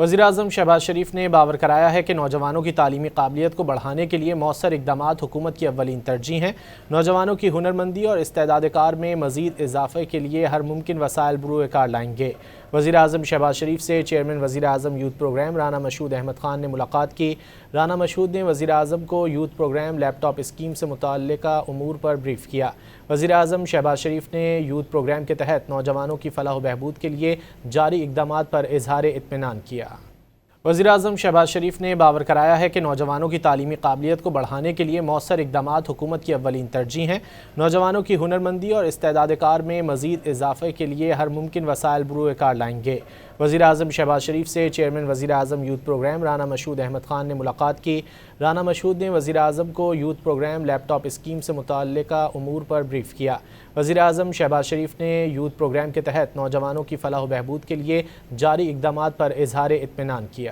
وزیراعظم شہباز شریف نے باور کرایا ہے کہ نوجوانوں کی تعلیمی قابلیت کو بڑھانے کے لیے مؤثر اقدامات حکومت کی اولین ترجیح ہیں۔ نوجوانوں کی ہنرمندی اور استعداد کار میں مزید اضافے کے لیے ہر ممکن وسائل بروئے کار لائیں گے۔ وزیراعظم شہباز شریف سے چیئرمین وزیراعظم یوتھ پروگرام رانا مشہود احمد خان نے ملاقات کی۔ رانا مشہود نے وزیراعظم کو یوتھ پروگرام لیپ ٹاپ اسکیم سے متعلقہ امور پر بریف کیا۔ وزیراعظم شہباز شریف نے یوتھ پروگرام کے تحت نوجوانوں کی فلاح و بہبود کے لیے جاری اقدامات پر اظہار اطمینان کیا۔ وزیراعظم شہباز شریف نے باور کرایا ہے کہ نوجوانوں کی تعلیمی قابلیت کو بڑھانے کے لیے مؤثر اقدامات حکومت کی اولین ترجیح ہیں۔ نوجوانوں کی ہنرمندی اور استعداد کار میں مزید اضافے کے لیے ہر ممکن وسائل بروئے کار لائیں گے۔ وزیراعظم شہباز شریف سے چیئرمین وزیراعظم یوتھ پروگرام رانا مشہود احمد خان نے ملاقات کی۔ رانا مشہود نے وزیراعظم کو یوتھ پروگرام لیپ ٹاپ اسکیم سے متعلقہ امور پر بریف کیا۔ وزیراعظم شہباز شریف نے یوتھ پروگرام کے تحت نوجوانوں کی فلاح و بہبود کے لیے جاری اقدامات پر اظہار اطمینان کیا۔